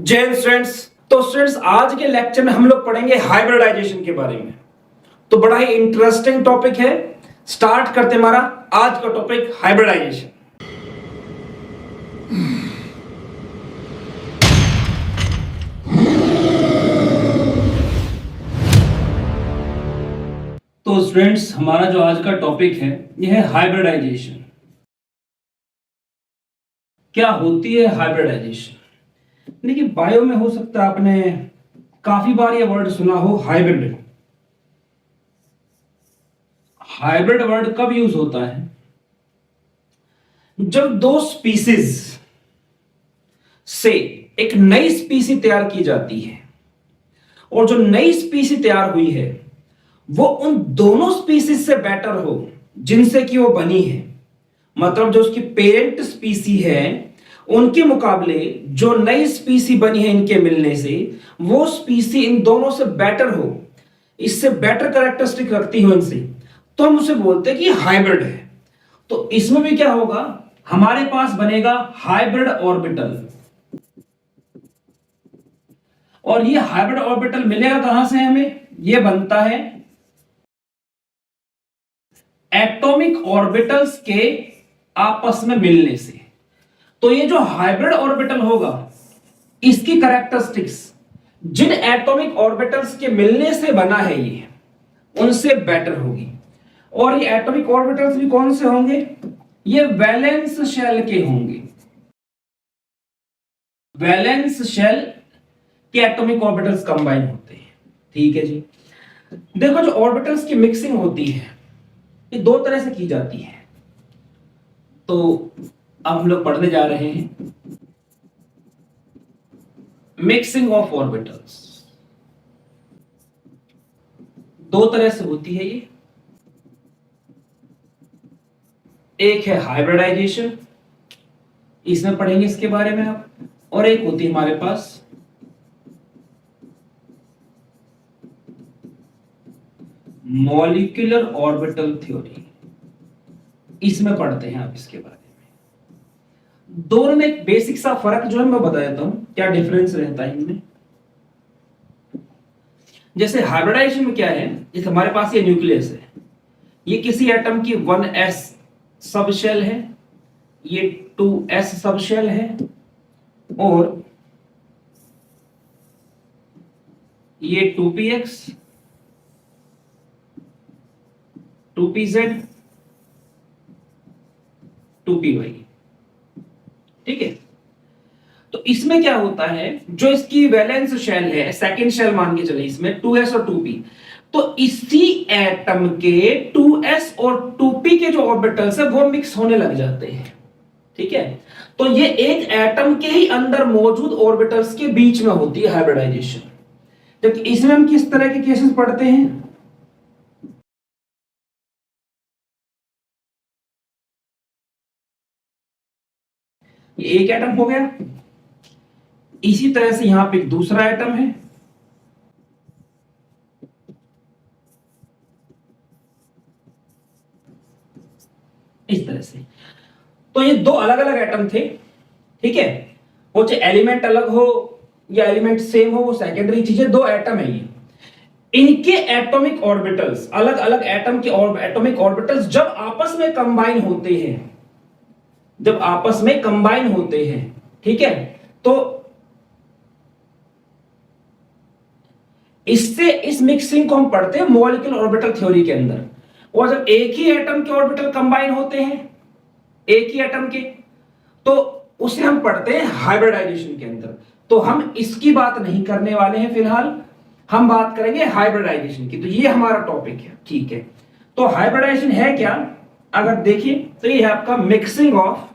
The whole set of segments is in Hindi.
जय हिंद स्टूडेंट्स। तो स्टूडेंट्स आज के लेक्चर में हम लोग पढ़ेंगे हाइब्रिडाइजेशन के बारे में। तो बड़ा ही इंटरेस्टिंग टॉपिक है। स्टार्ट करते हमारा आज का टॉपिक हाइब्रिडाइजेशन। तो स्टूडेंट्स हमारा जो आज का टॉपिक है यह है हाइब्रिडाइजेशन। क्या होती है हाइब्रिडाइजेशन? देखिए बायो में हो सकता है आपने काफी बार ये वर्ड सुना हो हाइब्रिड। हाइब्रिड वर्ड कब यूज होता है? जब दो स्पीसीज से एक नई स्पीसी तैयार की जाती है और जो नई स्पीसी तैयार हुई है वो उन दोनों स्पीसीज से बेटर हो जिनसे कि वो बनी है। मतलब जो उसकी पेरेंट स्पीसी है उनके मुकाबले जो नई स्पीसी बनी है इनके मिलने से वो स्पीसी इन दोनों से बेटर हो, इससे बेटर कैरेक्टरिस्टिक रखती हो इनसे, तो हम उसे बोलते हैं कि हाइब्रिड है। तो इसमें भी क्या होगा, हमारे पास बनेगा हाइब्रिड ऑर्बिटल। और ये हाइब्रिड ऑर्बिटल मिलेगा कहां से हमें? ये बनता है एटॉमिक ऑर्बिटल्स के आपस में मिलने से। तो ये जो हाइब्रिड ऑर्बिटल होगा इसकी कैरेक्टरिस्टिक्स जिन एटॉमिक ऑर्बिटल्स के मिलने से बना है ये उनसे बेटर होगी। और ये एटॉमिक ऑर्बिटल्स भी कौन से होंगे? ये वैलेंस शेल के होंगे। वैलेंस शेल के एटॉमिक ऑर्बिटल्स कंबाइन होते हैं। ठीक है जी। देखो जो ऑर्बिटल्स की मिक्सिंग होती है ये दो तरह से की जाती है। तो अब हम लोग पढ़ने जा रहे हैं मिक्सिंग ऑफ ऑर्बिटल्स। दो तरह से होती है ये। एक है हाइब्रिडाइजेशन, इसमें पढ़ेंगे इसके बारे में आप। और एक होती है हमारे पास मॉलिक्यूलर ऑर्बिटल थ्योरी, इसमें पढ़ते हैं आप इसके बारे में। दोनों में एक बेसिक सा फर्क जो है मैं बता देता हूं क्या डिफरेंस रहता है इनमें। जैसे हाइब्रिडाइजेशन में क्या है, जैसे हमारे पास ये न्यूक्लियस है, ये किसी एटम की 1s सब शेल है, ये 2s सब शेल है और ये 2px 2pz 2py। ठीक है। तो इसमें क्या होता है, जो इसकी वैलेंस शेल है, सेकंड शेल मान के चले इसमें 2s और 2p, तो इसी एटम के 2s और 2p के जो ऑर्बिटल्स है वो मिक्स होने लग जाते हैं। ठीक है। तो ये एक एटम के ही अंदर मौजूद ऑर्बिटल्स के बीच में होती है हाइब्रिडाइजेशन। जबकि इसमें हम किस तरह के केसेस पढ़ते हैं? ये एक एटम हो गया, इसी तरह से यहां पे एक दूसरा एटम है, इस तरह से। तो ये दो अलग अलग एटम थे। ठीक है। वो चाहे एलिमेंट अलग हो या एलिमेंट सेम हो वो सेकेंडरी चीज है। दो एटम है ये, इनके एटॉमिक ऑर्बिटल्स, अलग अलग एटम के एटॉमिक ऑर्बिटल्स जब आपस में कंबाइन होते हैं, जब आपस में कंबाइन होते हैं, ठीक है, तो इससे इस मिक्सिंग को हम पढ़ते हैं मॉलिक्यूलर ऑर्बिटल थ्योरी के अंदर। और जब एक ही एटम के ऑर्बिटल कंबाइन होते हैं, एक ही एटम के, तो उसे हम पढ़ते हैं हाइब्रिडाइजेशन के अंदर। तो हम इसकी बात नहीं करने वाले हैं फिलहाल, हम बात करेंगे हाइब्रिडाइजेशन की। तो ये हमारा टॉपिक है। ठीक है। तो हाइब्रिडाइजेशन है क्या, अगर देखिए तो ये है आपका mixing of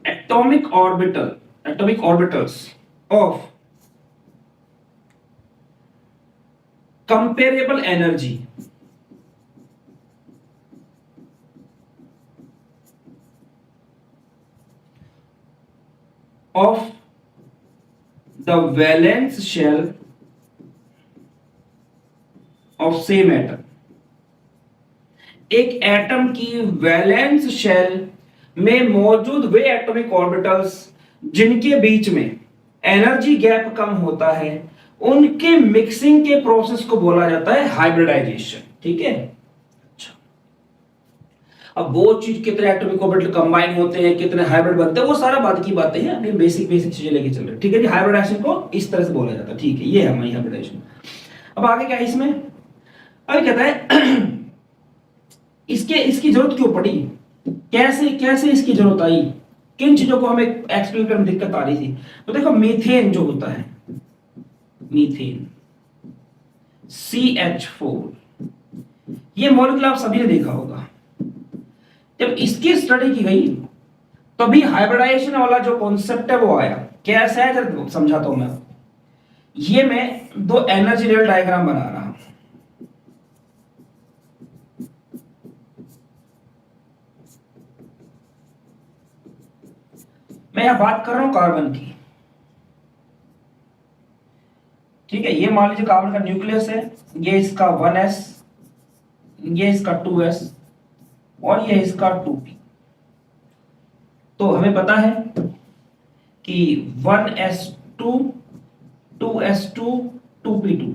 atomic orbitals of comparable energy of the valence shell of same atom एक एटम की वैलेंस शेल में मौजूद वे एटॉमिक ऑर्बिटल्स जिनके बीच में एनर्जी गैप कम होता है, उनके मिक्सिंग के प्रोसेस को बोला जाता है हाइब्रिडाइजेशन। ठीक है। अच्छा, अब वो चीज कितने एटॉमिक ऑर्बिटल कंबाइन होते हैं, कितने हाइब्रिड बनते हैं, वो सारा बाद की बातें हैं, अभी बेसिक चीजें लेके चल रहे हैं। ठीक है जी, हाइब्रिडाइजेशन को इस तरह से बोला जाता है। ठीक है, ये है हमारी हाइब्रिडाइजेशन। अब आगे क्या है इसमें, अभी कहता है इसकी जरूरत क्यों पड़ी, कैसे कैसे इसकी जरूरत आई, किन चीजों को हमें एक्सप्लेन करने में दिक्कत आ रही थी। तो देखो मीथेन जो होता है, मीथेन CH4, ये मॉलिक्यूल आप सभी ने देखा होगा। जब इसकी स्टडी की गई तभी हाइब्रिडाइजेशन वाला जो कॉन्सेप्ट है वो आया। कैसा है जरा समझाता हूं मैं। ये मैं दो एनर्जी लेवल डायग्राम बना रहा हूं। मैं यहां बात कर रहा हूं कार्बन की। ठीक है, ये मान लीजिए कार्बन का न्यूक्लियस है, ये इसका 1s, ये इसका 2s और ये इसका 2p। तो हमें पता है कि 1s2 2s2 2p2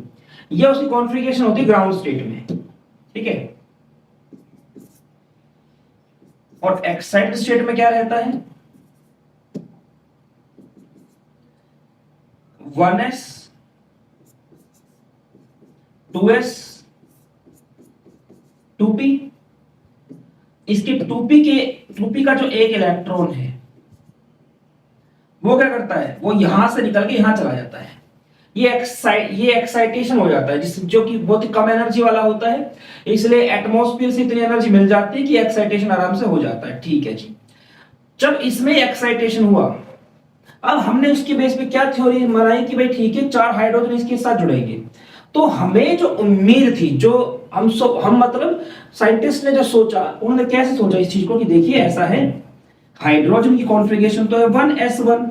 ये उसकी कॉन्फ़िगरेशन होती है ग्राउंड स्टेट में। ठीक है, और एक्साइटेड स्टेट में क्या रहता है, 1s 2s 2p। इसके 2p का जो एक इलेक्ट्रॉन है वो क्या करता है, वो यहां से निकल के यहां चला जाता है। ये एक्साइटेशन हो जाता है, जो कि बहुत ही कम एनर्जी वाला होता है, इसलिए एटमॉस्फेयर से इतनी एनर्जी मिल जाती है कि एक्साइटेशन आराम से हो जाता है। ठीक है जी, जब इसमें एक्साइटेशन हुआ, अब हमने उसके बेस पे क्या थ्योरी बनाई कि भाई ठीक है 4 हाइड्रोजन इसके साथ जुड़ेंगे। तो हमें जो उम्मीद थी, जो हम मतलब साइंटिस्ट ने जो सोचा, उन्होंने कैसे सोचा इस चीज को कि देखिए ऐसा है, हाइड्रोजन की कॉन्फ़िगरेशन तो है 1s1,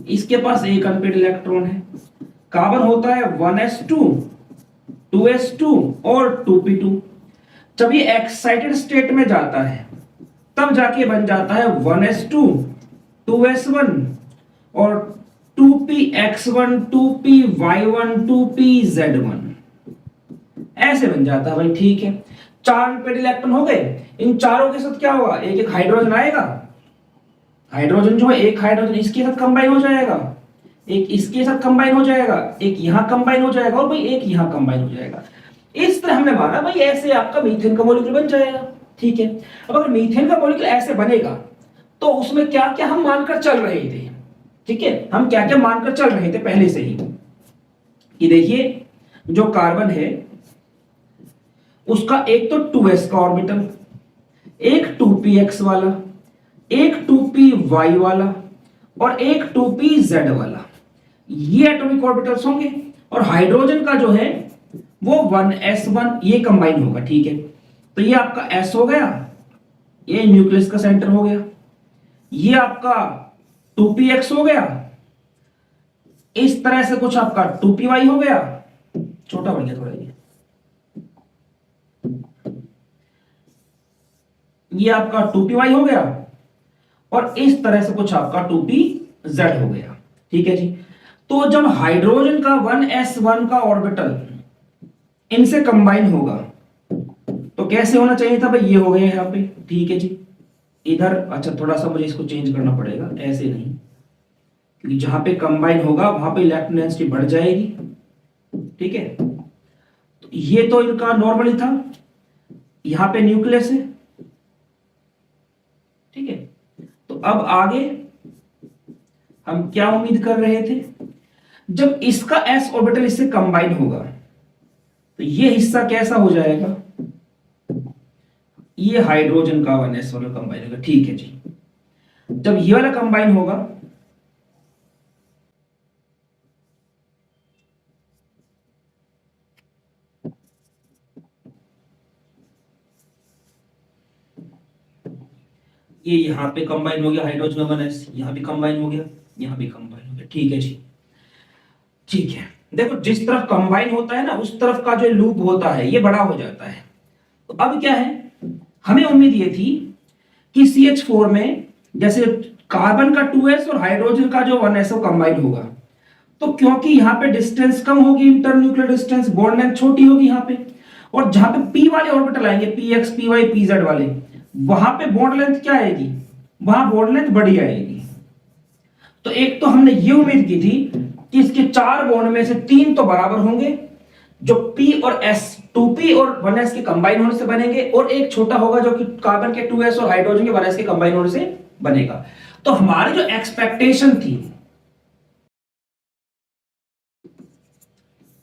इसके पास एक अनपेड इलेक्ट्रॉन है। कार्बन होता है 1s2 2s2 और 2p2। जब ये एक्साइटेड स्टेट में जाता है तब जाके बन जाता है 1s2 2s1 और 2px1 2py1 2pz1, ऐसे बन जाता है भाई। ठीक है, 4 अनपेड इलेक्ट्रॉन हो गए, इन चारों के साथ क्या होगा, एक एक हाइड्रोजन आएगा। हाइड्रोजन जो है, एक हाइड्रोजन इसके साथ कंबाइन हो जाएगा, एक इसके साथ कंबाइन हो जाएगा, एक यहां कंबाइन हो जाएगा और भाई एक यहां कंबाइन हो जाएगा। इस तरह हमने माना भाई ऐसे आपका मीथेन का मॉलिक्यूल बन जाएगा। ठीक है, अब अगर मीथेन का मॉलिक्यूल ऐसे बनेगा तो उसमें क्या क्या हम मानकर चल रहे थे। ठीक है, हम क्या क्या मानकर चल रहे थे पहले से ही कि देखिए जो कार्बन है उसका एक तो 2s का ऑर्बिटल, एक 2px वाला, एक 2py वाला और एक 2pz वाला, ये एटॉमिक ऑर्बिटल्स होंगे। और हाइड्रोजन का जो है वो 1s1 ये कंबाइन होगा। ठीक है, तो ये आपका s हो गया, ये न्यूक्लियस का सेंटर हो गया, ये आपका 2px हो गया, इस तरह से कुछ आपका 2py हो गया, छोटा बन गया थोड़ा ये आपका 2py हो गया और इस तरह से कुछ आपका 2pz हो गया। ठीक है जी, तो जब हाइड्रोजन का 1s1 का ऑर्बिटल इनसे कंबाइन होगा तो कैसे होना चाहिए था भाई, ये हो गया यहां पे। ठीक है जी, इधर अच्छा थोड़ा सा मुझे इसको चेंज करना पड़ेगा, ऐसे नहीं, क्योंकि जहां पे कंबाइन होगा वहां पे इलेक्ट्रॉन डेंसिटी बढ़ जाएगी। ठीक है, तो ये तो इनका नॉर्मली था, यहां पे न्यूक्लियस है। ठीक है, तो अब आगे हम क्या उम्मीद कर रहे थे, जब इसका s ऑर्बिटल इससे कंबाइन होगा तो ये हिस्सा कैसा हो जाएगा, ये हाइड्रोजन का 1s वाला कंबाइन होगा। ठीक है जी, जब ये वाला कंबाइन होगा ये यहां पे कंबाइन हो गया, हाइड्रोजन 1s यहां भी कंबाइन हो गया, यहां भी कंबाइन हो गया। ठीक है जी, ठीक है, देखो जिस तरफ कंबाइन होता है ना उस तरफ का जो लूप होता है ये बड़ा हो जाता है, तो अब क्या है, हमें उम्मीद ये थी कि CH4 में जैसे कार्बन का 2s और हाइड्रोजन का जो 1s कंबाइन होगा, तो क्योंकि यहाँ पे डिस्टेंस कम होगी, इंटरन्यूक्लियर डिस्टेंस, बॉन्ड लेंथ छोटी होगी यहाँ पे, और जहां पे p वाले ऑर्बिटल आएंगे, px py pz वाले, वहां पे बॉन्ड लेंथ क्या आएगी, वहां बॉन्ड लेंथ बड़ी आएगी। तो एक तो हमने ये उम्मीद की थी कि इसके 4 बॉन्ड में से 3 तो बराबर होंगे, जो p और s 2p और 1s के कंबाइन होने से बनेंगे, और एक छोटा होगा जो कि कार्बन के 2s और हाइड्रोजन के 1s के कंबाइन होने से बनेगा। तो हमारी जो एक्सपेक्टेशन थी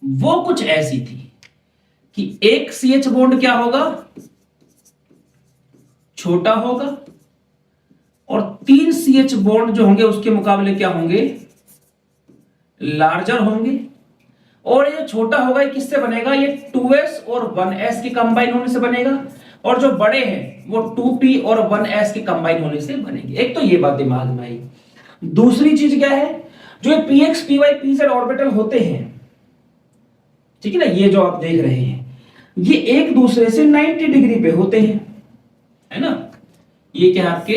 वो कुछ ऐसी थी कि एक CH बॉन्ड क्या होगा, छोटा होगा, और 3 CH बॉन्ड जो होंगे उसके मुकाबले क्या होंगे, लार्जर होंगे। और ये छोटा होगा ये किससे बनेगा, ये 2s और 1s के कंबाइन होने से बनेगा, और जो बड़े हैं वो 2p और 1s के कंबाइन होने से बनेंगे। एक तो ये बात दिमाग में आई। दूसरी चीज क्या है, जो ये px py pz ऑर्बिटल होते हैं, ठीक है ना, ये जो आप देख रहे हैं ये एक दूसरे से 90 डिग्री पे होते हैं, है ना। ये क्या आपके,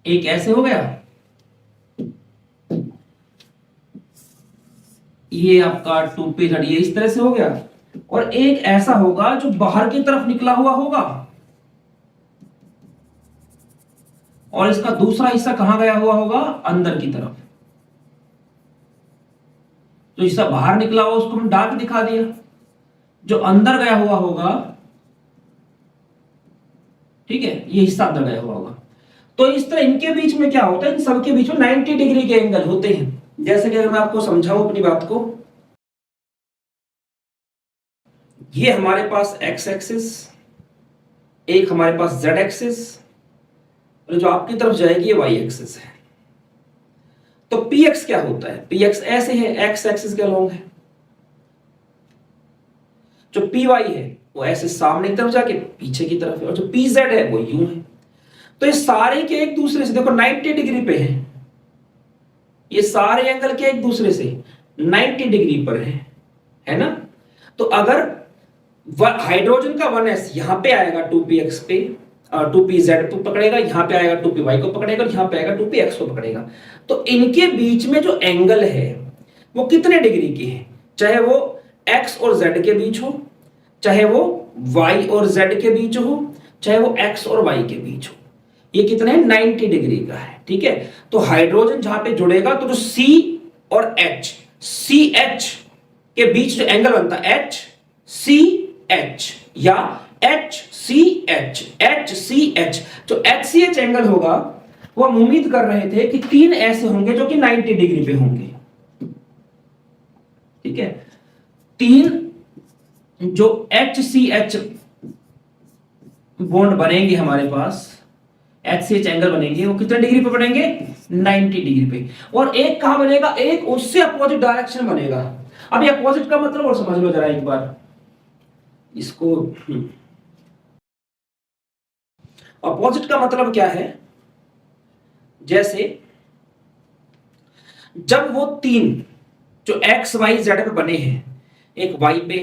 एक ऐसे हो गया, ये आपका 2p z ये इस तरह से हो गया, और एक ऐसा होगा जो बाहर की तरफ निकला हुआ होगा, और इसका दूसरा हिस्सा कहां गया हुआ होगा, अंदर की तरफ। जो हिस्सा बाहर निकला हुआ उसको हम डार्क दिखा दिया, जो अंदर गया हुआ होगा, ठीक है, ये हिस्सा अंदर गया हुआ होगा। तो इस तरह इनके बीच में क्या होता है, इन सबके बीच में 90 डिग्री के एंगल होते हैं। जैसे कि अगर मैं आपको समझाऊं अपनी बात को, ये हमारे पास x एक्सिस, एक हमारे पास z एक्सिस, और जो आपकी तरफ जाएगी ये y एक्सिस है। तो px क्या होता है, px ऐसे है, x एक्सिस के अलोंग है। जो py है वो ऐसे सामने की तरफ जाके पीछे की तरफ है, और जो pz है वो यूं है। तो ये सारे के एक दूसरे से देखो 90 डिग्री पे है, ये सारे एंगल के एक दूसरे से 90 डिग्री पर है ना। तो अगर हाइड्रोजन का 1s यहां पे आएगा 2px पे, 2pz को पकड़ेगा, यहां पे आएगा 2py को पकड़ेगा, और यहां पे आएगा 2px को पकड़ेगा। तो इनके बीच में जो एंगल है वो कितने डिग्री के हैं, चाहे वो x और z के बीच हो, चाहे वो y और z के बीच हो, चाहे वो x और y के बीच हो, ये कितने 90 डिग्री का है, ठीक है। तो हाइड्रोजन जहां पे जुड़ेगा तो जो C और H, CH के बीच जो एंगल बनता है HCH या HCH, HCH, जो HCH एंगल होगा वो हम उम्मीद कर रहे थे कि 3 ऐसे होंगे जो कि 90 डिग्री पे होंगे, ठीक है। 3 जो HCH बॉन्ड बनेंगे हमारे पास, HCH एंगल बनेंगे, वो कितने डिग्री पे बनेंगे, 90 डिग्री पे। और एक कहां बनेगा, एक उससे अपोजिट डायरेक्शन बनेगा। अब ये अपोजिट का मतलब और समझ लो जरा एक बार इसको। अपोजिट का मतलब क्या है, जैसे जब वो 3 जो x y z पे बने हैं, एक y पे,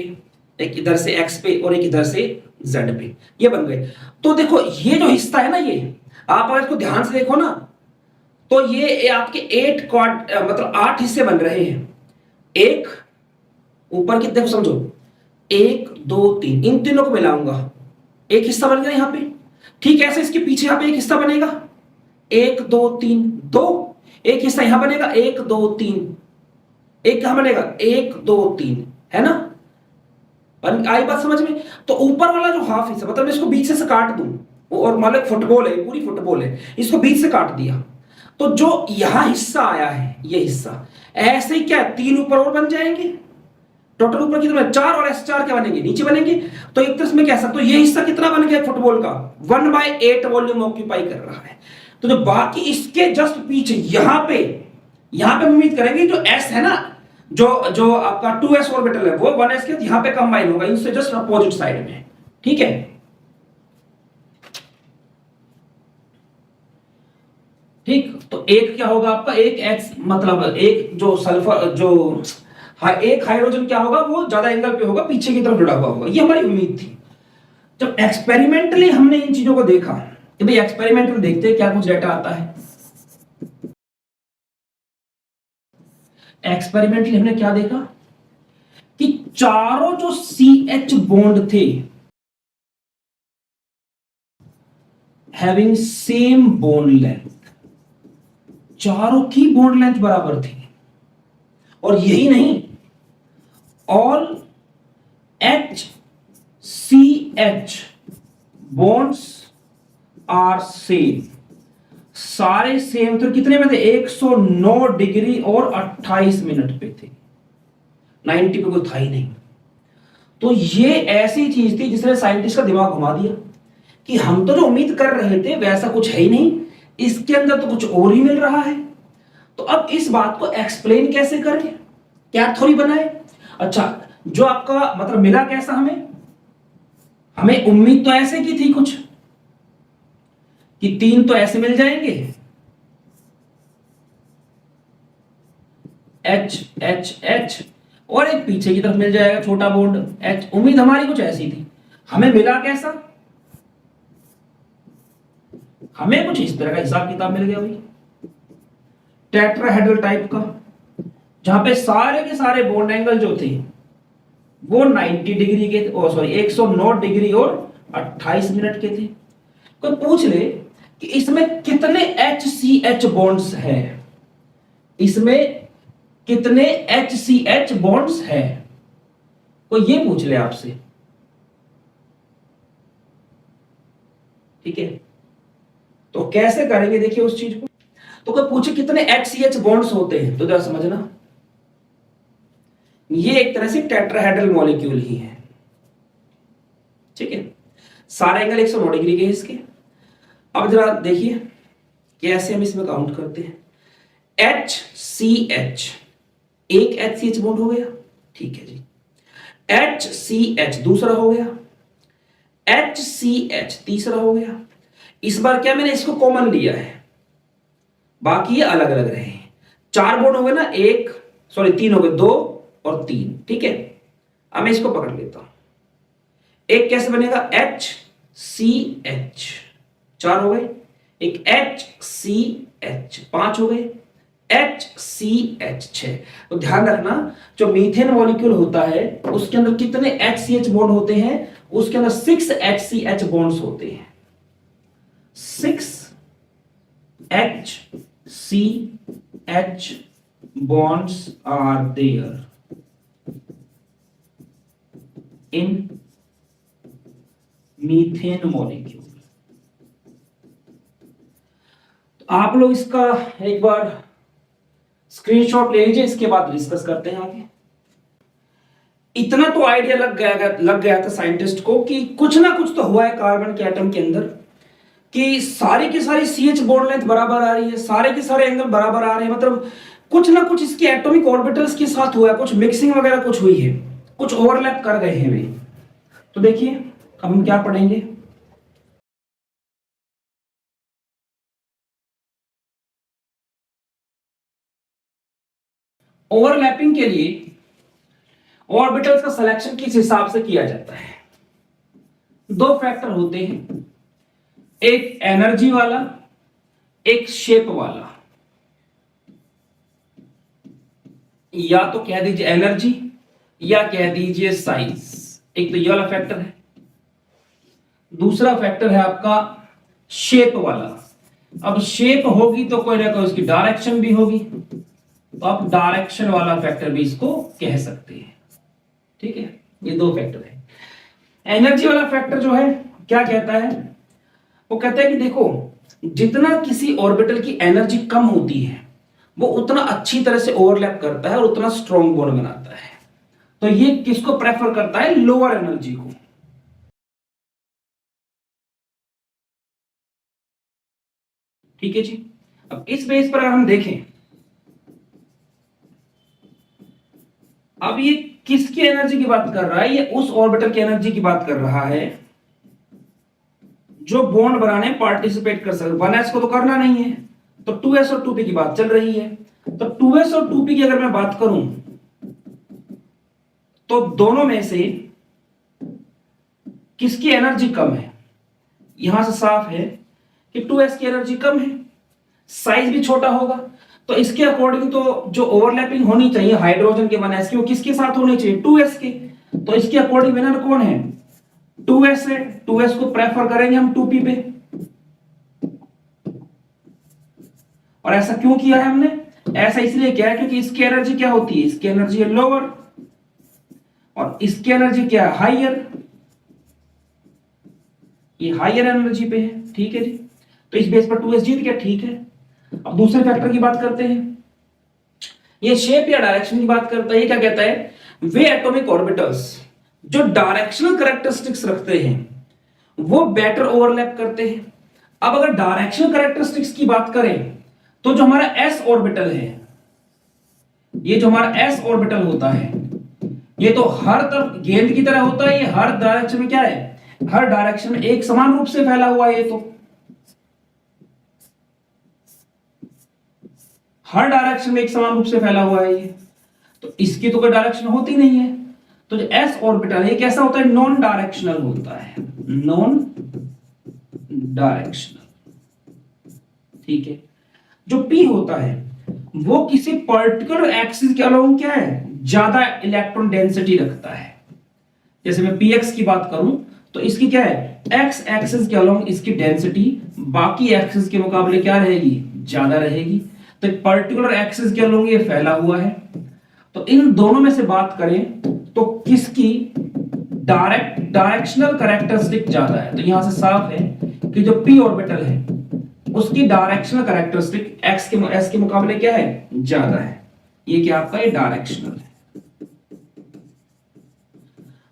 एक इधर से x पे और एक इधर से z पे, ये बन गए। तो देखो ये जो हिस्सा है ना, ये आप अगर इसको ध्यान से देखो ना, तो ये आपके 8 क्वाड मतलब 8 हिस्से बन रहे हैं। एक ऊपर की देखो, समझो 1 2 3, इन तीनों को मिलाऊंगा, एक हिस्सा बन गया यहां पे। ठीक ऐसे इसके पीछे यहां पे एक हिस्सा बनेगा, 1 2 3 2, एक हिस्सा यहां बनेगा 1 2 3, एक कहां बनेगा 1 2 3, है ना। आई बात समझ में। तो ऊपर वाला जो हाफ हिस्सा, मतलब इसको बीच से काट दूं, और मान लो फुटबॉल है, पूरी फुटबॉल है, इसको बीच से काट दिया, तो जो यहां हिस्सा आया है, ये हिस्सा ऐसे ही क्या 3 ऊपर और बन जाएंगे, टोटल ऊपर कितना 4, और ऐसे 4 क्या बनेंगे, नीचे बनेंगे। तो एक तरह से मैं कह सकता हूं ये हिस्सा कितना बन गया फुटबॉल का, 1/8 वॉल्यूम ऑक्यूपाई कर रहा है। तो जो बाकी इसके जस्ट पीछे यहां पे उम्मीद करेंगे जो एस है ना, जो आपका 2s ऑर्बिटल है, वो 1s के यहां पे कंबाइन होगा इनसे जस्ट अपोजिट साइड में, ठीक है। ठीक, तो एक क्या होगा आपका, एक x मतलब एक जो सल्फर जो एक हाइड्रोजन क्या होगा, वो ज्यादा एंगल पे होगा, पीछे की तरफ जुड़ा हुआ होगा। ये हमारी उम्मीद थी। जब एक्सपेरिमेंटली हमने इन चीजों को देखा कि भाई एक्सपेरिमेंटली देखते हैं क्या कुछ डेटा आता है। एक्सपेरिमेंटली हमने क्या देखा कि चारों जो CH बॉन्ड थे हैविंग सेम बॉन्ड लेंथ, चारों की बॉन्ड लेंथ बराबर थी। और यही नहीं, all HCH bonds are same, सारे सेम थे। कितने में थे? 109 डिग्री और 28 मिनट पे थे, 90 पे कोई था ही नहीं। तो ये ऐसी चीज थी जिसने साइंटिस्ट का दिमाग घुमा दिया कि हम तो जो उम्मीद कर रहे थे वैसा कुछ है ही नहीं, इसके अंदर तो कुछ और ही मिल रहा है। तो अब इस बात को एक्सप्लेन कैसे करें, क्या थ्योरी बनाए? अच्छा, जो आपका मतलब मिला कैसा हमें उम्मीद तो ऐसे की थी कुछ कि 3 तो ऐसे मिल जाएंगे, H H H, और एक पीछे की तरफ मिल जाएगा छोटा बॉन्ड H। उम्मीद हमारी कुछ ऐसी थी। हमें मिला कैसा? हमें कुछ इस तरह का हिसाब किताब मिल गया भाई, टेट्राहेड्रल टाइप का, जहां पे सारे के सारे बॉन्ड एंगल जो थे वो 90 डिग्री के थे, 109 डिग्री और 28 मिनट के थे। कोई पूछ ले कि इसमें कितने HCH बॉन्ड्स हैं, इसमें कितने HCH बॉन्ड्स हैं, कोई ये पूछ ले आपसे, ठीक है? तो कैसे करेंगे देखिए उस चीज को। तो कोई पूछे कितने HCH बॉन्ड्स होते हैं, तो जरा समझना, ये एक तरह से टेट्राहेड्रल मॉलिक्यूल ही है, ठीक है? सारे एंगल 109 डिग्री के हैं इसके। अब जरा देखिए कैसे हम इसमें काउंट करते हैं। HCH, एक HCH बॉन्ड हो गया, ठीक है जी। HCH दूसरा हो गया, HCH तीसरा हो गया। इस बार क्या मैंने इसको कॉमन लिया है, बाकी ये अलग अलग रहे। 4 बॉन्ड हो गए ना, 3 हो गए, 2 और 3, ठीक है? अब मैं इसको पकड़ लेता हूं। एक कैसे बनेगा? HCH, 4 हो गए। एक HCH, 5 हो गए। HCH, 6। तो ध्यान रखना, जो मीथेन मॉलिक्यूल होता है उसके अंदर कितने HCH बॉन्ड होते हैं? उसके अंदर 6 HCH बॉन्ड्स होते हैं। 6 HCH bonds are there in methane molecule. तो आप लोग इसका एक बार स्क्रीनशॉट ले लीजिए, इसके बाद डिस्कस करते हैं आगे। इतना तो आइडिया लग गया था साइंटिस्ट को कि कुछ ना कुछ तो हुआ है कार्बन के एटम के अंदर, कि सारी की सारी CH बॉन्ड लेंथ बराबर आ रही है, सारे के सारे एंगल बराबर आ रहे हैं, मतलब कुछ ना कुछ इसके एटॉमिक ऑर्बिटल्स के साथ हुआ है, कुछ मिक्सिंग वगैरह कुछ हुई है, कुछ ओवरलैप कर गए हैं वे। तो देखिए अब हम क्या पढ़ेंगे। ओवरलैपिंग के लिए ऑर्बिटल्स का सिलेक्शन किस हिसाब से किया जाता है? 2 फैक्टर होते हैं, एक एनर्जी वाला, एक शेप वाला। या तो कह दीजिए एनर्जी या कह दीजिए साइज। एक तो ये वाला फैक्टर है, दूसरा फैक्टर है आपका शेप वाला। अब शेप होगी तो कोई ना कोई उसकी डायरेक्शन भी होगी, तो आप डायरेक्शन वाला फैक्टर भी इसको कह सकते हैं, ठीक है? ये 2 फैक्टर है। एनर्जी वाला फैक्टर जो है क्या कहता है? वो कहता है कि देखो, जितना किसी ऑर्बिटल की एनर्जी कम होती है वो उतना अच्छी तरह से ओवरलैप करता है और उतना स्ट्रॉन्ग बॉन्ड बनाता है। तो ये किसको प्रेफर करता है? लोअर एनर्जी को। ठीक है जी। अब इस बेस पर अगर हम देखें, अब ये किसकी एनर्जी की बात कर रहा है? ये उस ऑर्बिटल की एनर्जी की बात कर रहा है जो बॉन्ड बनाने में पार्टिसिपेट कर सके। 1s को तो करना नहीं है, तो 2s और 2p की बात चल रही है। तो 2s और 2p की अगर मैं बात करूं तो दोनों में से किसकी एनर्जी कम है? यहां से साफ है कि 2s की एनर्जी कम है, साइज भी छोटा होगा, तो इसके अकॉर्डिंग तो जो ओवरलैपिंग होनी चाहिए हाइड्रोजन के 1s की वो किसके साथ होनी चाहिए? 2s के। तो इसके अकॉर्डिंग विनर कौन है? 2s है। 2s को प्रेफर करेंगे हम 2p पे। और ऐसा क्यों किया है हमने? ऐसा इसलिए किया है क्योंकि इसकी एनर्जी क्या होती है? इसकी एनर्जी है लोअर और इसकी एनर्जी क्या है? हाइयर। ये हाइयर एनर्जी पे है, ठीक है जी। तो इस बेस पर 2s जीत गया, ठीक है। अब दूसरे फैक्टर की बात करते हैं। ये शेप या डायरेक्शन की बात करता है। ये क्या कहता है? वे एटॉमिक ऑर्बिटल्स जो डायरेक्शनल कैरेक्टरिस्टिक्स रखते हैं वो बेटर ओवरलैप करते हैं। अब अगर डायरेक्शनल कैरेक्टरिस्टिक्स की बात करें तो जो हमारा s ऑर्बिटल है, ये जो हमारा s ऑर्बिटल होता है, ये तो हर तरफ गेंद की तरह होता है। ये हर डायरेक्शन में क्या है? हर डायरेक्शन में एक समान रूप से फैला हुआ है। ये तो हर डायरेक्शन में एक समान रूप से फैला हुआ है ये, तो इसकी तो कोई डायरेक्शन होती नहीं है। तो जो s ऑर्बिटल है कैसा होता है? नॉन डायरेक्शनल होता है, नॉन डायरेक्शनल, ठीक है। जो p होता है वो किसी पर्टिकुलर एक्सिस के अलोंग क्या है? ज्यादा इलेक्ट्रॉन डेंसिटी रखता है। जैसे मैं px की बात करूं तो इसकी क्या है? x एक्सिस के अलोंग इसकी डेंसिटी बाकी एक्सिस के मुकाबले क्या रहेगी? ज्यादा रहेगी। तो एक पर्टिकुलर एक्सिस के अलोंग ये फैला हुआ है। तो इन दोनों में से बात करें तो किसकी डायरेक्शनल कैरेक्टरिस्टिक ज्यादा है? तो यहां से साफ है कि जो p ऑर्बिटल है उसकी डायरेक्शनल कैरेक्टरिस्टिक s के मुकाबले क्या है? ज्यादा है। ये क्या आपका? ये डायरेक्शनल है।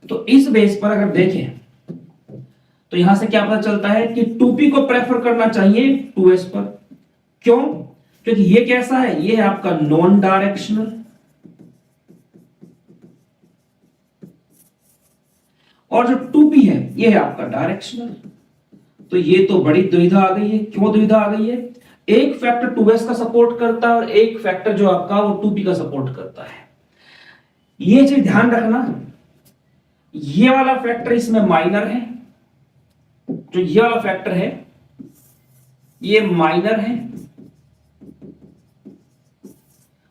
तो इस बेस पर अगर देखें तो यहां से क्या पता चलता है कि 2p को प्रेफर करना चाहिए 2s पर। क्यों? क्योंकि ये कैसा है? ये है आपका नॉन डायरेक्शनल और जो 2p है ये है आपका डायरेक्शनल। तो ये तो बड़ी दुविधा आ गई है। क्यों दुविधा आ गई है? एक फैक्टर 2s का सपोर्ट करता है और एक फैक्टर जो आपका वो 2p का सपोर्ट करता है। ये चीज ध्यान रखना, ये वाला फैक्टर इसमें माइनर है, जो ये वाला फैक्टर है ये माइनर है,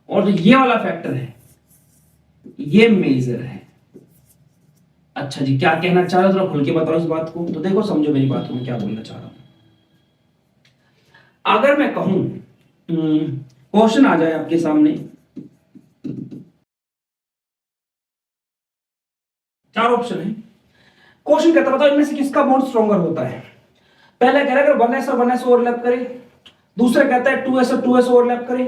और जो ये वाला फैक्टर है ये मेजर है। अच्छा जी, क्या कहना चाह रहे हो? थोड़ा खुल के बताओ इस बात को। तो देखो, समझो मेरी बात को, मैं क्या बोलना चाह रहा हूं। अगर मैं कहूं, क्वेश्चन आ जाए आपके सामने, चार ऑप्शन है। क्वेश्चन कहता बताओ इनमें से किसका बॉन्ड स्ट्रॉन्गर होता है। पहला कह रहा है अगर 1s और 1s ओवरलैप करे, दूसरा कहता है 2s और 2s ओवरलैप करे,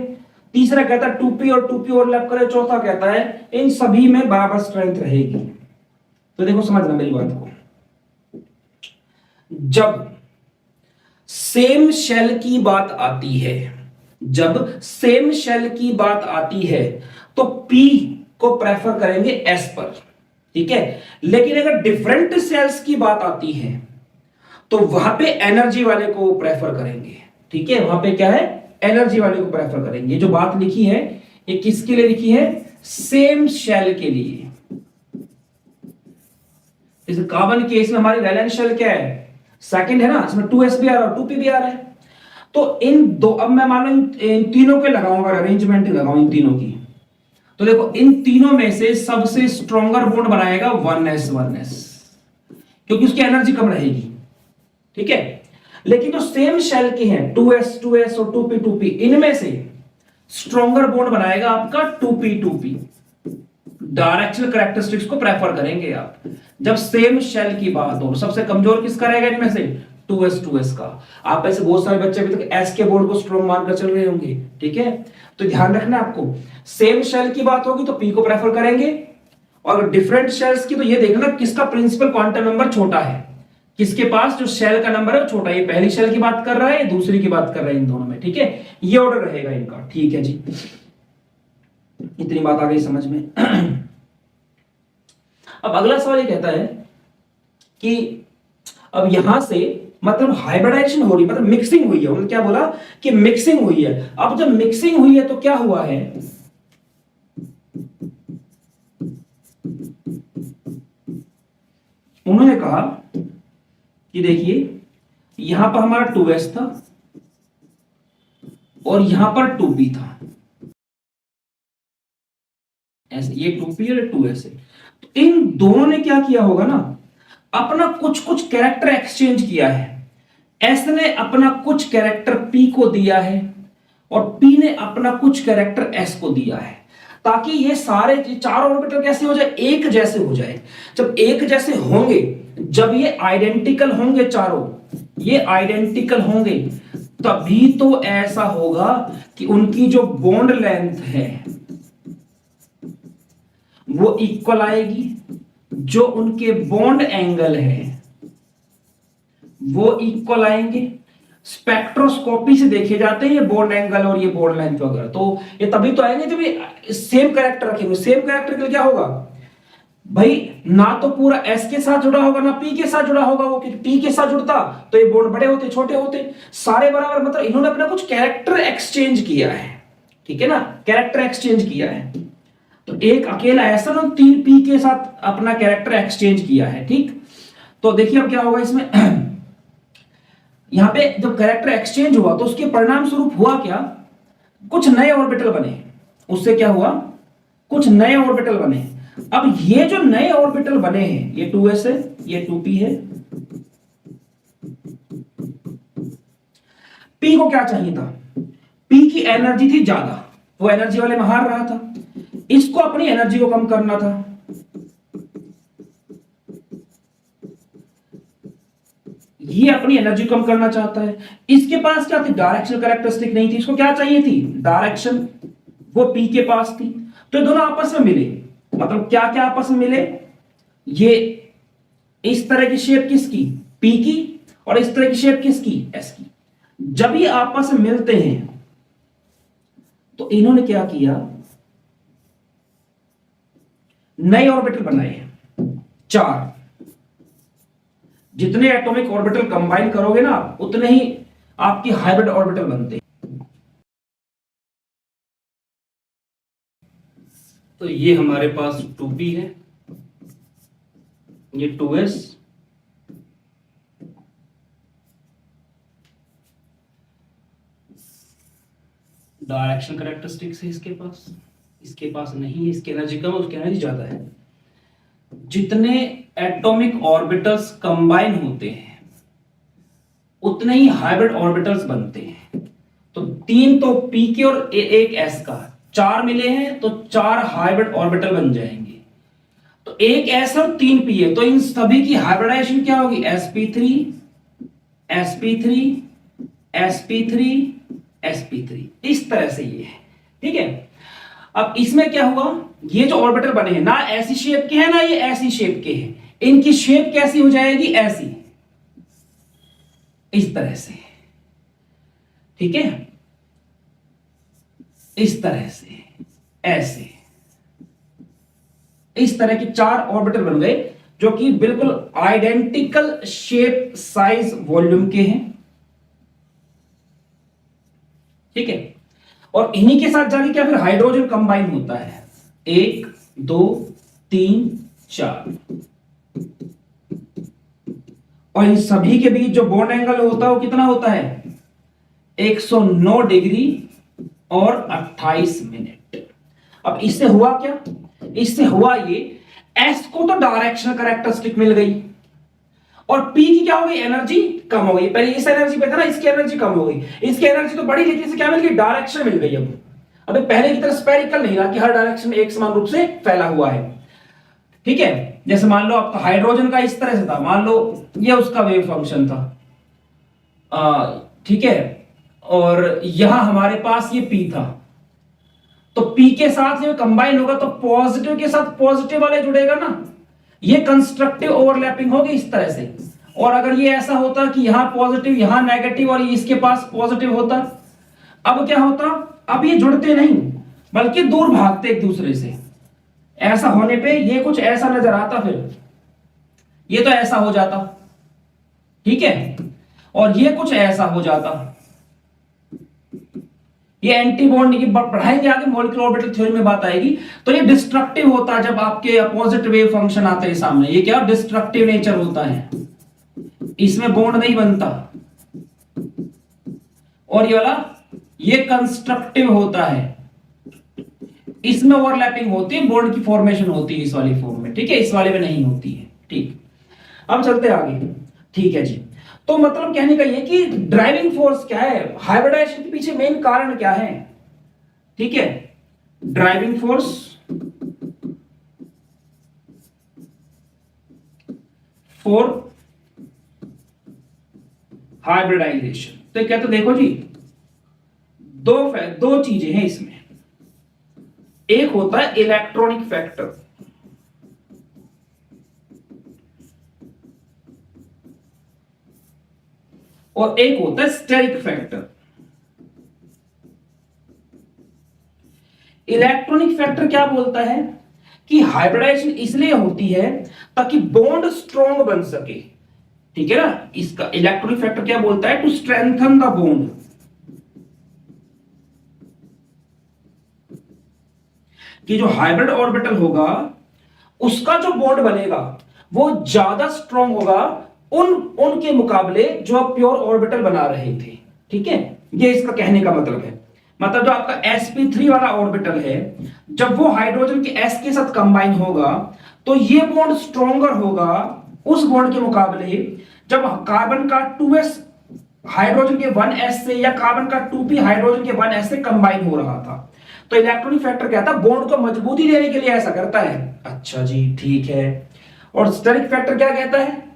तीसरा कहता है 2p और 2p ओवरलैप करे, चौथा कहता है इन सभी में बराबर स्ट्रेंथ रहेगी। तो देखो, समझना मेरी बात को। जब सेम शेल की बात आती है, जब सेम शेल की बात आती है तो p को प्रेफर करेंगे s पर, ठीक है। लेकिन अगर डिफरेंट सेल्स की बात आती है तो वहां पे एनर्जी वाले को प्रेफर करेंगे, ठीक है। वहां पे क्या है? एनर्जी वाले को प्रेफर करेंगे। जो बात लिखी है ये किसके लिए लिखी है? सेम शेल के लिए। इस कार्बन केस में हमारी वैलेंस शेल क्या है? सेकंड है ना, इसमें 2s भी आ रहा है, 2p भी आ रहा है। तो इन दो, अब मैं मान लो इन तीनों के लगाऊंगा, अरेंजमेंट लगाऊं इन तीनों की, तो देखो इन तीनों में से सबसे स्ट्रॉन्गर बॉन्ड बनाएगा 1s 1s, क्योंकि उसकी एनर्जी कम रहेगी, ठीक है। लेकिन जो सेम शेल के हैं 2s 2s और 2p 2p, इनमें से स्ट्रॉन्गर बॉन्ड बनाएगा आपका 2p 2p। डायरेक्शनल कैरेक्टरिस्टिक्स को प्रेफर करेंगे आप। जब सेम शेल की बात हो, सबसे कमजोर किसका रहेगा इनमें से? 2s 2s का। आप ऐसे बहुत सारे बच्चे अभी तक s के बॉन्ड को स्ट्रॉन्ग मानकर चल रहे होंगे, ठीक है। तो ध्यान रखना आपको, सेम शेल की बात होगी तो p को प्रेफर करेंगे, और डिफरेंट शेल्स की तो ये देखना किसका प्रिंसिपल क्वांटम नंबर छोटा है, किसके पास जो शेल का नंबर है छोटा। ये पहली शेल की बात कर रहा है, दूसरी की बात कर रहा है, इन दोनों में, ठीक है। ये ऑर्डर रहेगा इनका, ठीक है जी। इतनी बात आ गई समझ में। अब अगला सवाल ये कहता है कि अब यहां से मतलब हाइब्रिडाइजेशन हो रही, मतलब मिक्सिंग हुई है। उन्होंने क्या बोला कि मिक्सिंग हुई है। अब जब मिक्सिंग हुई है तो क्या हुआ है? उन्होंने कहा कि देखिए यहां पर हमारा 2s था और यहां पर 2p था, ऐसे ये 2p और 2s है। तो इन दोनों ने क्या किया होगा ना, अपना कुछ कुछ कैरेक्टर एक्सचेंज किया है। एस ने अपना कुछ कैरेक्टर पी को दिया है और पी ने अपना कुछ कैरेक्टर एस को दिया है, ताकि ये सारे चार ऑर्बिटल कैसे हो जाए, एक जैसे हो जाए। जब एक जैसे होंगे, जब ये आइडेंटिकल होंगे चारों, ये आइडेंटिकल होंगे, तभी तो ऐसा होगा कि उनकी जो बॉन्ड लेंथ है वो इक्वल आएगी, जो उनके बॉन्ड एंगल है वो इक्वल आएंगे। स्पेक्ट्रोस्कोपी से देखे जाते हैं ये बॉन्ड एंगल और ये बॉन्ड लेंथ वगैरह, तो ये तभी तो आएंगे जब ये सेम कैरेक्टर रखेंगे। सेम कैरेक्टर के लिए क्या होगा भाई, ना तो पूरा एस के साथ जुड़ा होगा ना पी के साथ जुड़ा होगा। वो पी के साथ जुड़ता तो ये बॉन्ड बड़े होते छोटे होते, सारे बराबर। मतलब इन्होंने अपना कुछ कैरेक्टर एक्सचेंज किया है, ठीक है ना, कैरेक्टर एक्सचेंज किया है। तो एक अकेला ऐसा ना 3p के साथ अपना कैरेक्टर एक्सचेंज किया है, ठीक। तो देखिए अब क्या होगा इसमें यहां पे जब कैरेक्टर एक्सचेंज हुआ तो उसके परिणाम स्वरूप हुआ क्या, कुछ नए ऑर्बिटल बने। उससे क्या हुआ, कुछ नए ऑर्बिटल बने। अब ये जो नए ऑर्बिटल बने हैं, ये 2s है, ये 2p है। p को क्या चाहिए था, p की एनर्जी थी ज्यादा, वो एनर्जी वाले में हार रहा था, इसको अपनी एनर्जी को कम करना था। ये अपनी एनर्जी कम करना चाहता है। इसके पास क्या थी, डायरेक्शनल कैरेक्टरिस्टिक नहीं थी, इसको क्या चाहिए थी, डायरेक्शन, वो पी के पास थी। तो ये दोनों आपस में मिले, मतलब क्या क्या आपस में मिले, ये इस तरह की शेप किसकी, पी की, और इस तरह की शेप किसकी, एस की। जब ये आपस में मिलते हैं तो इन्होंने क्या किया, नए ऑर्बिटल बनाए 4। जितने एटॉमिक ऑर्बिटल कंबाइन करोगे ना उतने ही आपकी हाइब्रिड ऑर्बिटल बनते हैं। तो ये हमारे पास 2p है, ये 2s, डायरेक्शन कैरेक्टरिस्टिक्स है इसके पास नहीं है, इसकी एनर्जी कम है, उसकी एनर्जी ज्यादा है। जितने एटॉमिक ऑर्बिटल्स कंबाइन होते हैं उतने ही हाइब्रिड ऑर्बिटल्स बनते हैं। तो 3 तो p के और एक s का, 4 मिले हैं तो 4 हाइब्रिड ऑर्बिटल बन जाएंगे। तो एक s और 3 p है, तो इन सभी की हाइब्रिडाइजेशन क्या होगी, sp3 sp3 sp3 sp3, इस तरह से ये है, ठीक है। अब इसमें क्या हुआ, ये जो ऑर्बिटल बने हैं ना ऐसी शेप के हैं ना ये ऐसी शेप के हैं, इनकी शेप कैसी हो जाएगी, ऐसी, इस तरह से, ठीक है, इस तरह से, ऐसे, इस तरह के 4 ऑर्बिटल बन गए जो कि बिल्कुल आइडेंटिकल शेप, साइज, वॉल्यूम के हैं, ठीक है। और इन्हीं के साथ जाके क्या फिर हाइड्रोजन कंबाइन होता है, 1 2 3 4, और इन सभी के बीच जो बॉन्ड एंगल होता है वो कितना होता है, 109 डिग्री और 28 मिनट। अब इससे हुआ क्या, इससे हुआ ये, एस को तो डायरेक्शनल कैरेक्टरिस्टिक मिल गई और पी की क्या हो गई, एनर्जी कम हो गई। पहले इस एनर्जी पे था ना, इसकी एनर्जी कम हो गई, इसकी एनर्जी तो बढ़ी लेकिन इसे क्या मिल गई, डायरेक्शन मिल गई। अब पहले की तरह स्फेरिकल नहीं रहा कि हर डायरेक्शन में एक समान रूप से फैला हुआ है, ठीक है। जैसे मान लो आपका हाइड्रोजन का इस तरह से था, मान लो ये उसका वेव फंक्शन था, ठीक है, और यहां हमारे पास ये पी था, तो पी के साथ ये कंबाइन होगा तो पॉजिटिव के साथ पॉजिटिव वाले जुड़ेगा ना, ये कंस्ट्रक्टिव ओवरलैपिंग होगी इस तरह से। और अगर ये ऐसा होता कि यहां पॉजिटिव यहां नेगेटिव और इसके पास पॉजिटिव होता, अब क्या होता, अब ये जुड़ते नहीं बल्कि दूर भागते एक दूसरे से। ऐसा होने पे ये कुछ ऐसा नजर आता, फिर ये तो ऐसा हो जाता, ठीक है, और ये कुछ ऐसा हो जाता, ये एंटी बॉन्ड की पढ़ाएंगे आगे, मॉलिक्यूलर ऑर्बिटल थ्योरी में बात आएगी। तो ये डिस्ट्रक्टिव होता है जब आपके अपोजिट वेव फंक्शन आते हैं सामने, ये क्या डिस्ट्रक्टिव नेचर होता है, इसमें बॉन्ड नहीं बनता। और ये वाला ये कंस्ट्रक्टिव होता है, इसमें ओवरलैपिंग होती है, बॉन्ड की फॉर्मेशन होती है इस वाली फॉर्म में, ठीक है, इस वाले में नहीं होती है। ठीक, अब चलते आगे। ठीक है जी, तो मतलब कहने का ये कि ड्राइविंग फोर्स क्या है, हाइब्रिडाइजेशन के पीछे मेन कारण क्या है। ठीक है, ड्राइविंग फोर्स फॉर हाइब्रिडाइजेशन। तो क्या, तो देखो जी, दो चीजें हैं इसमें। एक होता है इलेक्ट्रॉनिक फैक्टर, और एक होता है स्टेरिक फैक्टर। इलेक्ट्रॉनिक फैक्टर क्या बोलता है कि हाइब्रिडाइजेशन इसलिए होती है ताकि बॉन्ड स्ट्रॉन्ग बन सके। ठीक है ना, इसका इलेक्ट्रॉनिक फैक्टर क्या बोलता है, टू स्ट्रेंथन द बॉन्ड, कि जो हाइब्रिड ऑर्बिटल होगा उसका जो बॉन्ड बनेगा वो ज्यादा स्ट्रॉन्ग होगा उनके मुकाबले जो आप प्योर ऑर्बिटल बना रहे थे। ठीक है, ये इसका कहने का मतलब है। मतलब जो आपका sp3 वाला ऑर्बिटल है, जब वो हाइड्रोजन के s के साथ कंबाइन होगा तो ये बॉन्ड स्ट्रॉन्गर होगा उस बॉन्ड के मुकाबले जब कार्बन का 2s हाइड्रोजन के 1s से या कार्बन का 2p हाइड्रोजन के 1s से कंबाइन हो रहा था। तो इलेक्ट्रॉनिक फैक्टर कहता है बॉन्ड को मजबूती देने के लिए ऐसा करता है। अच्छा जी, ठीक है। और स्टेरिक फैक्टर क्या कहता है,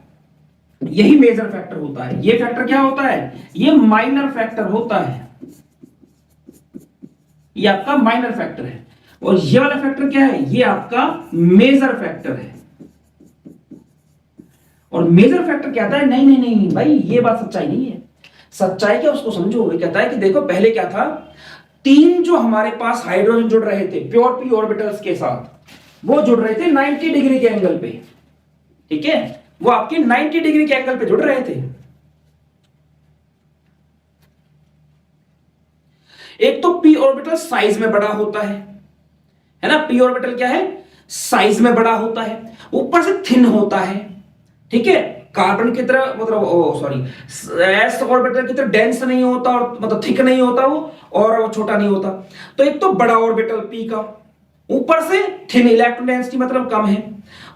यही मेजर फैक्टर होता है। ये फैक्टर क्या होता है, ये माइनर फैक्टर होता है, ये आपका माइनर फैक्टर है। और ये वाला फैक्टर क्या है, ये आपका मेजर फैक्टर है। और मेजर फैक्टर कहता है नहीं नहीं नहीं भाई, ये बात सच्चाई नहीं है। सच्चाई क्या, उसको समझो। वो कहता है कि देखो पहले क्या था, तीन जो हमारे पास हाइड्रोजन जुड़ रहे थे प्योर पी ऑर्बिटल्स के साथ, वो जुड़ रहे थे 90 डिग्री के एंगल पे। ठीक है, वो आपके 90 डिग्री के एंगल पे जुड़ रहे थे। एक तो पी ऑर्बिटल साइज में बड़ा होता है ना, पी ऑर्बिटल क्या है, साइज में बड़ा होता है, ऊपर से थिन होता है। ठीक है, कार्बन की तरह मतलब एस ऑर्बिटल की तरह डेंस नहीं होता और मतलब थिक नहीं होता वो, और वो छोटा नहीं होता। तो एक तो बड़ा ऑर्बिटल पी का, ऊपर से थिन, इलेक्ट्रॉन डेंसिटी मतलब कम है।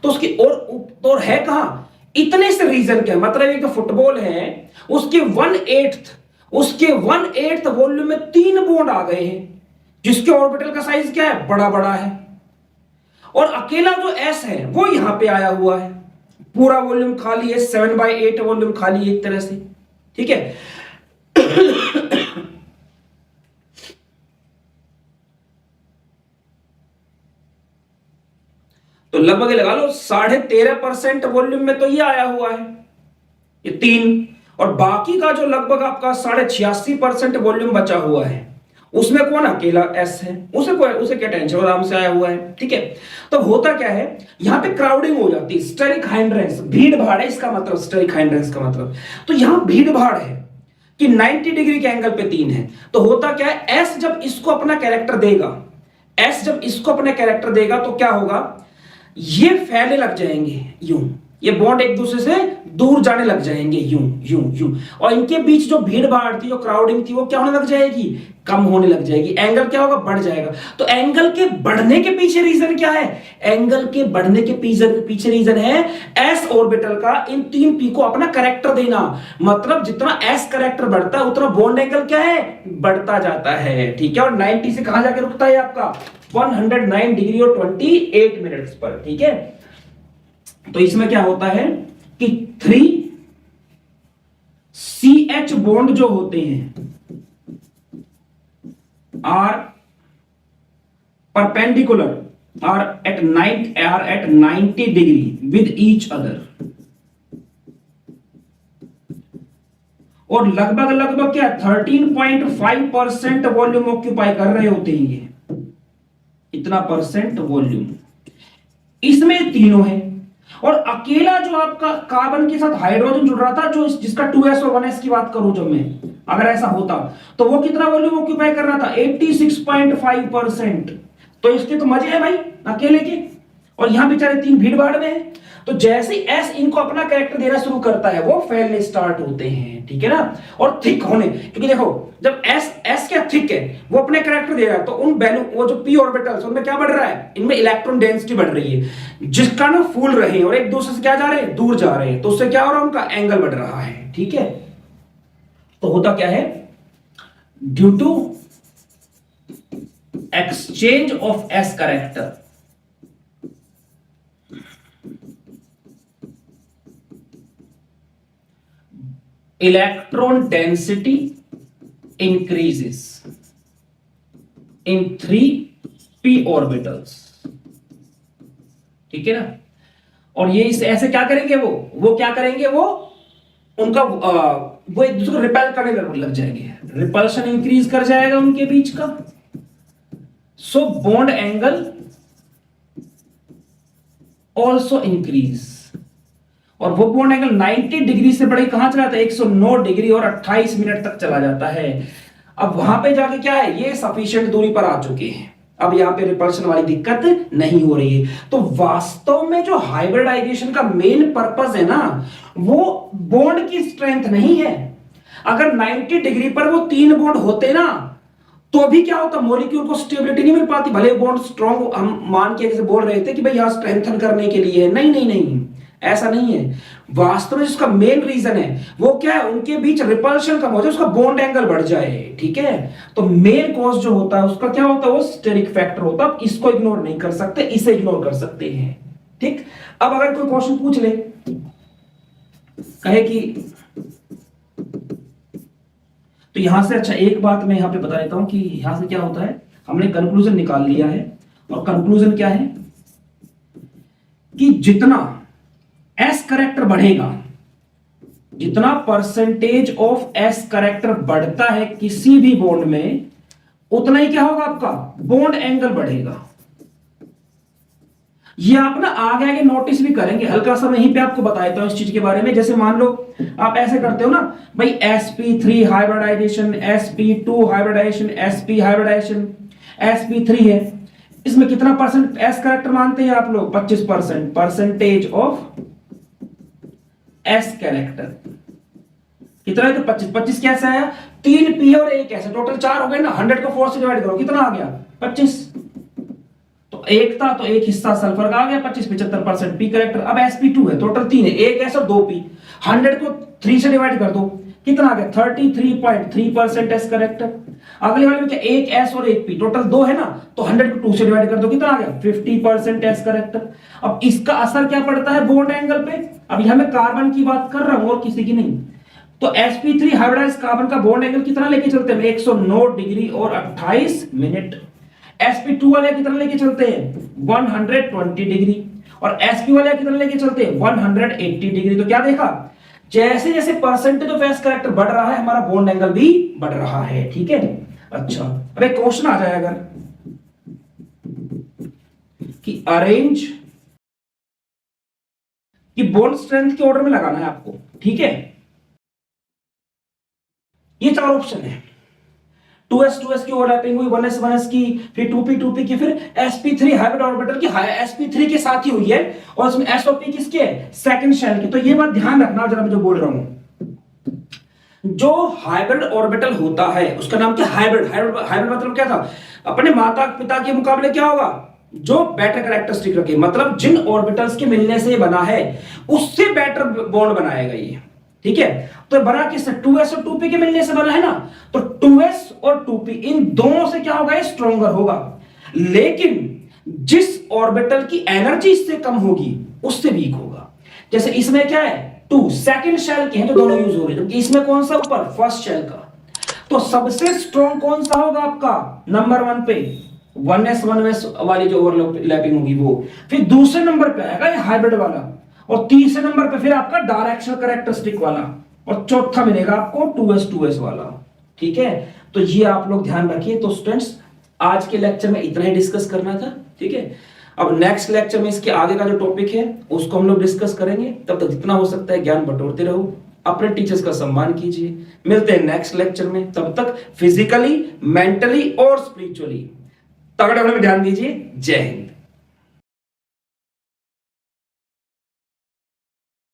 तो उसकी और है कहां, इतने से रीजन क्या, मतलब एक फुटबॉल है उसके 1/8 वॉल्यूम में 3 बॉन्ड आ गए हैं, जिसके ऑर्बिटल का साइज क्या है, बड़ा बड़ा है। और अकेला जो एस है वो यहां पे आया हुआ है, पूरा वॉल्यूम खाली है, 7/8 वॉल्यूम खाली है एक तरह से। ठीक है, तो लगभग लगा लो 13.5% वॉल्यूम में तो ये आया हुआ है, ये 3। और बाकी का जो लगभग आपका 86.5% वॉल्यूम बचा हुआ है, उसमें कौन, अकेला एस है, उसे क्या टेंशन, आराम से आया हुआ है। ठीक है, तो होता क्या है, यहां पे क्राउडिंग हो जाती है, स्टेरिक हाइंड्रेंस, भीड़ भाड़ है इसका मतलब, स्टेरिक हाइंड्रेंस का मतलब। तो यहां भीड़ भाड़ है कि 90 डिग्री के एंगल पे 3 है। तो होता क्या है, एस जब इसको अपना कैरेक्टर देगा, तो क्या होगा, ये फैलने लग जाएंगे यूं, ये बॉन्ड एक दूसरे से दूर जाने लग जाएंगे यूं यूं यूं, और इनके बीच जो भीड़ भाड़ थी, जो क्राउडिंग थी, वो क्या होने लग जाएगी, कम होने लग जाएगी। एंगल क्या होगा, बढ़ जाएगा। तो एंगल के बढ़ने के पीछे रीजन क्या है, एंगल के बढ़ने के पीछे रीजन है एस ऑर्बिटल का इन 3 पी को अपना कैरेक्टर देना। मतलब जितना एस कैरेक्टर बढ़ता है उतना बॉन्ड एंगल क्या है, बढ़ता जाता है। ठीक है, और 90 से कहां जाके रुकता है आपका, 109 डिग्री और 28 मिनट्स पर। ठीक है, तो इसमें क्या होता है कि 3CH बॉन्ड जो होते हैं are perpendicular are at 90 degree with each other, और लगभग क्या 13.5% वॉल्यूम ऑक्यूपाई कर रहे होते हैं ये, इतना परसेंट वॉल्यूम। इसमें तीनों है, और अकेला जो आपका कार्बन के साथ हाइड्रोजन जुड़ रहा था, जो जिसका 2s और 1s की बात करूं जब मैं, अगर ऐसा होता तो वो कितना वॉल्यूम ऑक्यूपाई कर रहा था, 86.5%। तो इसके तो मजे है भाई अकेले के, और यहां बेचारे तीन भीड़ भाड़ में है। तो जैसे एस इनको अपना कैरेक्टर देना शुरू करता है वो फैलने स्टार्ट होते हैं, ठीक है ना। और थिक होने, क्योंकि देखो जब एस क्या थिक है, वो अपने कैरेक्टर दे रहा है, तो उन वैल्यू वो जो पी ऑर्बिटल्स उनमें क्या बढ़ रहा है, इनमें इलेक्ट्रॉन डेंसिटी बढ़ रही है, जिसका ना फूल रहे और एक दूसरे से क्या जा रहे हैं, दूर जा रहे हैं, तो उससे क्या हो रहा है, उनका एंगल बढ़ रहा है, ठीक है। तो होता क्या है, due to exchange of S character, electron density increases in 3p orbitals, ठीक है ना। और ये इस ऐसे क्या करेंगे, वो क्या करेंगे, वो उनका वो एक दूसरे को रिपेल करने लग जाएंगे, रिपल्शन इंक्रीज कर जाएगा उनके बीच का। So bond angle also increase, और वो बॉन्ड एंगल 90 डिग्री से बढ़े कहां चला जाता है, 109 डिग्री और 28 मिनट तक चला जाता है। अब वहां पे जाके क्या है, ये सफिशिएंट दूरी पर आ चुके हैं, अब यहां पे रिपल्शन वाली दिक्कत नहीं हो रही है। तो वास्तव में जो हाइब्रिडाइजेशन का मेन पर्पस है ना, वो बॉन्ड की स्ट्रेंथ नहीं है। अगर 90 डिग्री पर वो तीन बॉन्ड होते ना, तो भी क्या होता, मॉलिक्यूल को स्टेबिलिटी नहीं मिल पाती, भले बॉन्ड स्ट्रॉन्ग हम मान के जैसे बोल रहे थे कि भाई यहां स्ट्रेंथन करने के लिए है, नहीं नहीं नहीं, ऐसा नहीं है। वास्तव में जिसका मेन रीजन है वो क्या है, उनके बीच रिपल्शन कम हो जाए, उसका बॉन्ड एंगल बढ़ जाए, ठीक है। तो मेन कॉज जो होता है उसका क्या होता है, वो स्टेरिक फैक्टर होता है। इसको इग्नोर नहीं कर सकते, इसे इग्नोर कर सकते हैं, ठीक। अब अगर कोई क्वेश्चन पूछ ले, कहे कि, तो यहां से अच्छा एक बात मैं यहां पे बता देता हूं कि यहां से क्या होता है, हमने कंक्लूजन निकाल लिया है, और कंक्लूजन क्या है कि जितना एस करेक्टर बढ़ेगा, जितना परसेंटेज ऑफ एस करेक्टर बढ़ता है किसी भी बॉन्ड में, उतना ही क्या होगा, आपका बॉन्ड एंगल बढ़ेगा। ये आप ना आगे आगे नोटिस भी करेंगे, हल्का सा मैं यहीं पे आपको बता देता हूं इस चीज के बारे में। जैसे मान लो आप ऐसे करते हो ना भाई, sp3 hybridisation, sp2 hybridisation, sp hybridisation, sp3 है, इसमें कितना परसेंट एस करेक्टर मानते हैं आप लोग, 25%, परसेंटेज ऑफ एस कैरेक्टर कितना है, तो 25 कैसे आया, 3 पी और 1 ऐसे, टोटल 4 हो गए ना, 100 को 4 से डिवाइड करो कितना आ गया, 25। तो एक था तो एक हिस्सा सल्फर का आ गया 25, 75% पी कैरेक्टर। अब sp2 है, टोटल 3 है, 1 एस और 2 पी, 100 को 3 से डिवाइड कर दो कितना आ गया, 33.3% एस कैरेक्टर। अगले वाले में क्या, 1 एस और 1 पी, टोटल 2 है ना, तो 100 को 2 से डिवाइड कर दो कितना आ गया, 50% एस कैरेक्टर। अब इसका असर क्या पड़ता है बॉन्ड एंगल पे, अब यहां मैं कार्बन की बात कर रहा हूं और किसी की नहीं। तो sp3 हाइब्रिडाइज कार्बन का बॉन्ड एंगल कितना लेके चलते हैं, 109 डिग्री और 28 मिनट। sp2 वाले कितना लेके चलते हैं, 120 डिग्री, और sp वाले कितना लेके चलते हैं, 180 डिग्री। तो क्या देखा, जैसे जैसे परसेंटेज ऑफ एस कैरेक्टर बढ़ रहा है, हमारा बॉन्ड एंगल भी बढ़ रहा है, ठीक है। अच्छा, अब एक क्वेश्चन आ जाए अगर कि अरेंज, कि बॉन्ड स्ट्रेंथ के ऑर्डर में लगाना है आपको, ठीक है। ये 4 ऑप्शन है, 2s 2s की ओवरलैपिंग हुई, 1s 1s की, फिर 2p 2p की, फिर sp3 हाइब्रिड ऑर्बिटल की sp3 के साथ ही हुई है, और इसमें s और p किसके है, सेकंड शेल के। तो ये बात ध्यान रखना जरा मैं जो बोल रहा हूं, जो हाइब्रिड ऑर्बिटल होता है उसका नाम क्या, हाइब्रिड। हाइब्रिड मतलब क्या था, अपने माता पिता के मुकाबले क्या होगा, जो बेटर कैरेक्टरिस्टिक रखे, मतलब जिन ऑर्बिटल्स के मिलने से बना है उससे बेटर बॉन्ड बनाएगा ये, ठीक है। तो बना किससे, 2s और 2p के मिलने से बना है ना, तो 2s और 2p इन दोनों से क्या होगा, स्ट्रॉन्गर होगा। लेकिन जिस ऑर्बिटल की एनर्जी इससे कम होगी उससे वीक होगा। जैसे इसमें क्या है, 2 सेकंड शेल के हैं तो दोनों यूज हो रहे हैं, जबकि इसमें कौन सा ऊपर, फर्स्ट शेल का। तो सबसे स्ट्रॉन्ग कौन सा होगा आपका, नंबर 1 पे 1s 1s वाली जो ओवरलैपिंग होगी वो, फिर दूसरे नंबर पे आएगा ये हाइब्रिड वाला, और तीसरे नंबर पे फिर आपका डायरेक्शनल कैरेक्टरिस्टिक वाला, और चौथा मिलेगा आपको 2s 2s वाला, ठीक है। तो ये आप लोग ध्यान रखिए। तो स्टूडेंट्स आज के लेक्चर में इतना ही डिस्कस करना था, ठीक है। अब नेक्स्ट लेक्चर में इसके आगे का जो टॉपिक है उसको हम लोग डिस्कस करेंगे। तब तक जितना हो सकता है ज्ञान बटोरते रहो, अपने टीचर्स का सम्मान कीजिए। मिलते हैं नेक्स्ट लेक्चर में, तब तक फिजिकली, मेंटली और स्पिरिचुअली तगड़े होने में ध्यान दीजिए। जय हिंद।